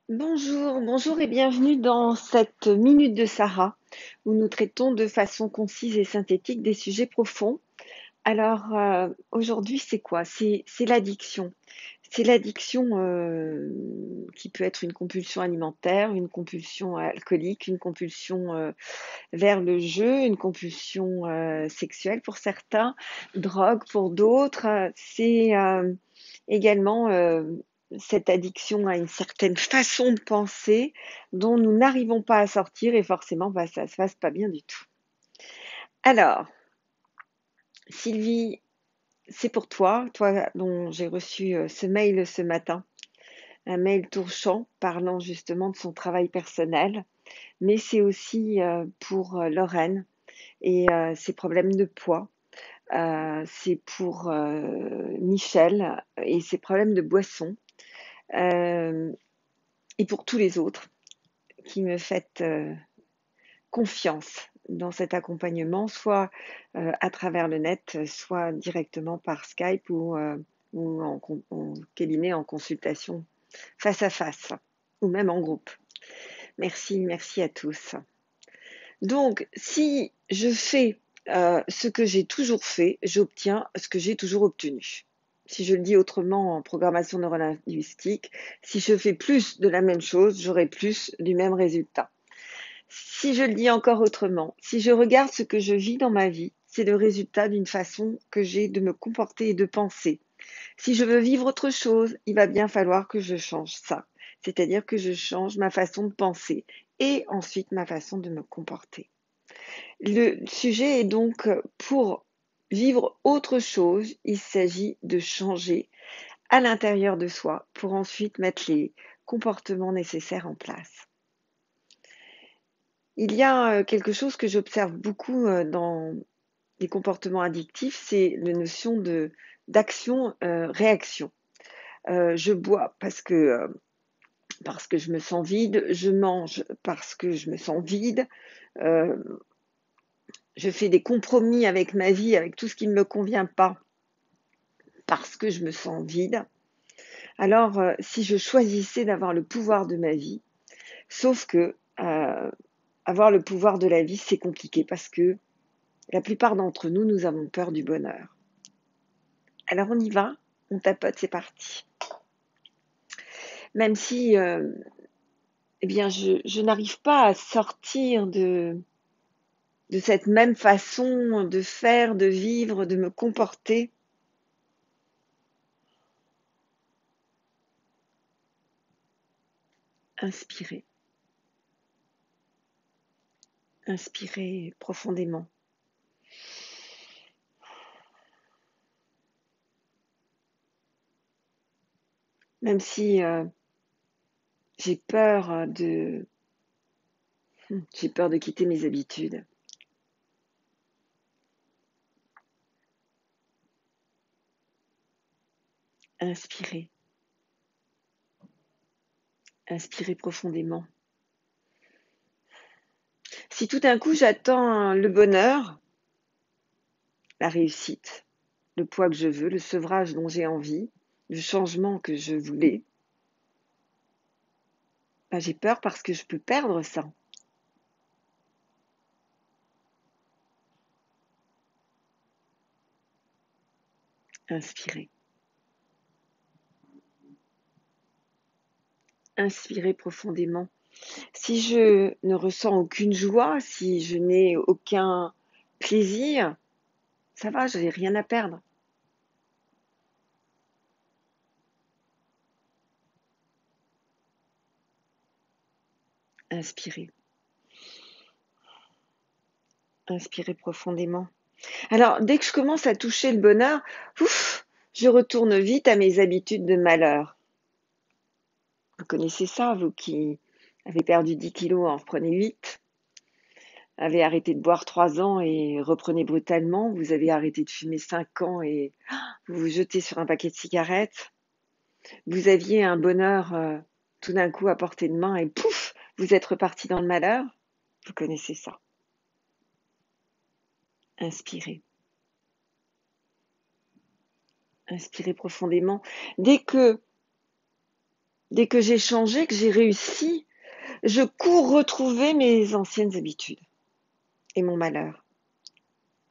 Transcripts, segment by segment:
Bonjour, bonjour et bienvenue dans cette minute de Sarah où nous traitons de façon concise et synthétique des sujets profonds. Alors aujourd'hui c'est quoi? C'est l'addiction. C'est l'addiction qui peut être une compulsion alimentaire, une compulsion alcoolique, une compulsion vers le jeu, une compulsion sexuelle pour certains, drogue pour d'autres. C'est également cette addiction à une certaine façon de penser dont nous n'arrivons pas à sortir et forcément bah, ça se passe pas bien du tout. Alors, Sylvie, c'est pour toi, toi dont j'ai reçu ce mail ce matin, un mail touchant parlant justement de son travail personnel, mais c'est aussi pour Lorraine et ses problèmes de poids. C'est pour Michel et ses problèmes de boisson. Euh, et pour tous les autres qui me faites confiance dans cet accompagnement, soit à travers le net, soit directement par Skype ou en cabinet, en consultation face à face, ou même en groupe. Merci, merci à tous. Donc, si je fais ce que j'ai toujours fait, j'obtiens ce que j'ai toujours obtenu. Si je le dis autrement en programmation neurolinguistique, si je fais plus de la même chose, j'aurai plus du même résultat. Si je le dis encore autrement, si je regarde ce que je vis dans ma vie, c'est le résultat d'une façon que j'ai de me comporter et de penser. Si je veux vivre autre chose, il va bien falloir que je change ça. C'est-à-dire que je change ma façon de penser et ensuite ma façon de me comporter. Le sujet est donc pour vivre autre chose, il s'agit de changer à l'intérieur de soi pour ensuite mettre les comportements nécessaires en place. Il y a quelque chose que j'observe beaucoup dans les comportements addictifs, c'est la notion de d'action-réaction. Je bois parce que je me sens vide, je mange parce que je me sens vide, euh, je fais des compromis avec ma vie, avec tout ce qui ne me convient pas parce que je me sens vide. Alors, si je choisissais d'avoir le pouvoir de ma vie, sauf que avoir le pouvoir de la vie, c'est compliqué parce que la plupart d'entre nous, nous avons peur du bonheur. Alors on y va, on tapote, c'est parti. Même si eh bien, je n'arrive pas à sortir de cette même façon de faire, de vivre, de me comporter. Inspirez, inspirez profondément. Même si j'ai peur j'ai peur de quitter mes habitudes. Inspirez, inspirez profondément. Si tout d'un coup j'attends le bonheur, la réussite, le poids que je veux, le sevrage dont j'ai envie, le changement que je voulais, ben, j'ai peur parce que je peux perdre ça. Inspirez. Inspirez profondément. Si je ne ressens aucune joie, si je n'ai aucun plaisir, ça va, je n'ai rien à perdre. Inspirez. Inspirez profondément. Alors, dès que je commence à toucher le bonheur, ouf, je retourne vite à mes habitudes de malheur. Vous connaissez ça, vous qui avez perdu 10 kilos, en reprenez 8. Avez arrêté de boire 3 ans et reprenez brutalement. Vous avez arrêté de fumer 5 ans et vous vous jetez sur un paquet de cigarettes. Vous aviez un bonheur tout d'un coup à portée de main et pouf, vous êtes reparti dans le malheur. Vous connaissez ça. Inspirez. Inspirez profondément. Dès que Dès que j'ai changé, que j'ai réussi, je cours retrouver mes anciennes habitudes et mon malheur,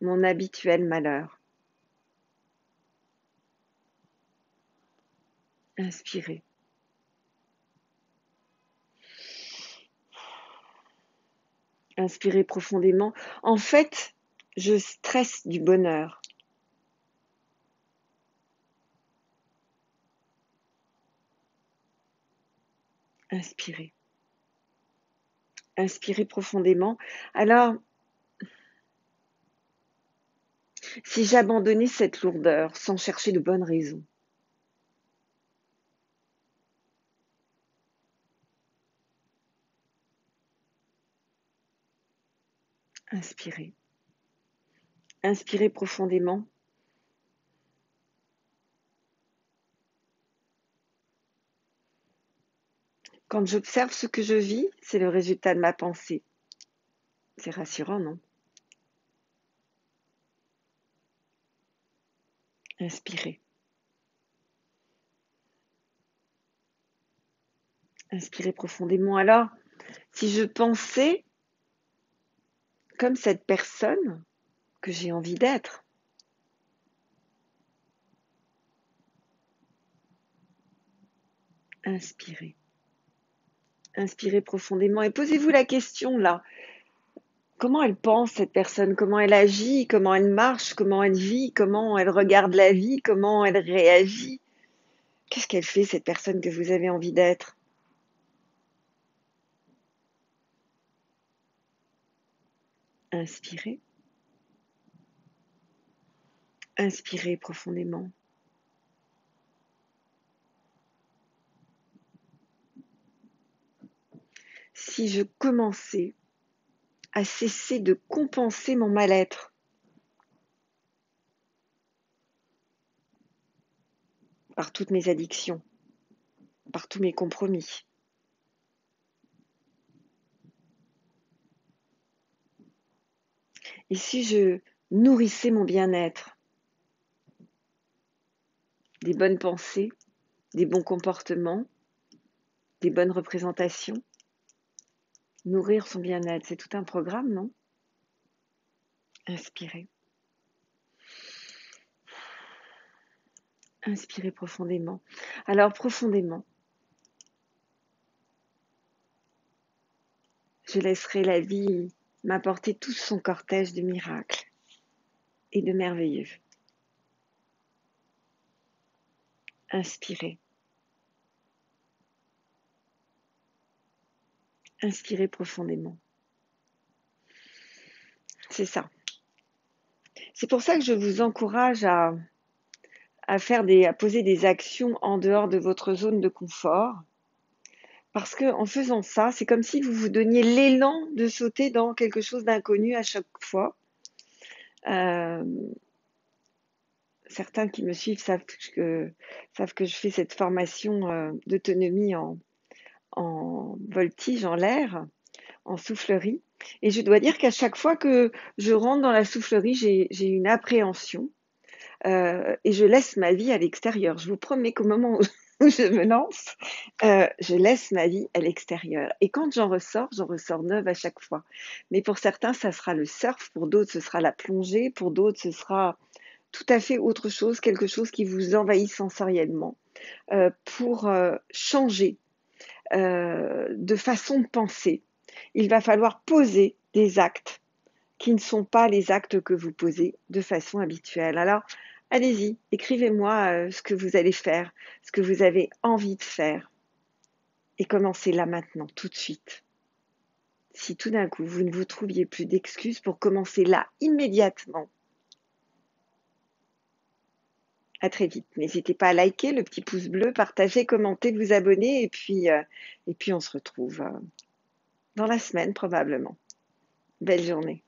mon habituel malheur. Inspirez. Inspirez profondément. En fait, je stresse du bonheur. Inspirez. Inspirez profondément. Alors, si j'abandonnais cette lourdeur sans chercher de bonnes raisons, inspirez. Inspirez profondément. Quand j'observe ce que je vis, c'est le résultat de ma pensée. C'est rassurant, non? Inspirez. Inspirez profondément. Alors, si je pensais comme cette personne que j'ai envie d'être, inspirez. Inspirez profondément et posez-vous la question là. Comment elle pense cette personne? Comment elle agit? Comment elle marche? Comment elle vit? Comment elle regarde la vie? Comment elle réagit? Qu'est-ce qu'elle fait cette personne que vous avez envie d'être? Inspirez. Inspirez profondément. Si je commençais à cesser de compenser mon mal-être par toutes mes addictions, par tous mes compromis, et si je nourrissais mon bien-être, des bonnes pensées, des bons comportements, des bonnes représentations, nourrir son bien-être, c'est tout un programme, non? Inspirez. Inspirez profondément. Alors profondément, je laisserai la vie m'apporter tout son cortège de miracles et de merveilleux. Inspirez. Inspirez profondément. C'est ça. C'est pour ça que je vous encourage à poser des actions en dehors de votre zone de confort. Parce que en faisant ça, c'est comme si vous vous donniez l'élan de sauter dans quelque chose d'inconnu à chaque fois. Euh, Certains qui me suivent savent que je fais cette formation d'autonomie en voltige, en l'air, en soufflerie. Et je dois dire qu'à chaque fois que je rentre dans la soufflerie, j'ai une appréhension et je laisse ma vie à l'extérieur. Je vous promets qu'au moment où je me lance, je laisse ma vie à l'extérieur. Et quand j'en ressors neuve à chaque fois. Mais pour certains, ça sera le surf, pour d'autres, ce sera la plongée, pour d'autres, ce sera tout à fait autre chose, quelque chose qui vous envahit sensoriellement, pour changer de façon de penser. Il va falloir poser des actes qui ne sont pas les actes que vous posez de façon habituelle. Alors, allez-y, écrivez-moi ce que vous allez faire, ce que vous avez envie de faire, et commencez là maintenant, tout de suite. Si tout d'un coup, vous ne vous trouviez plus d'excuses pour commencer là, immédiatement, à très vite. N'hésitez pas à liker, le petit pouce bleu, partager, commenter, vous abonner et puis on se retrouve dans la semaine probablement. Belle journée.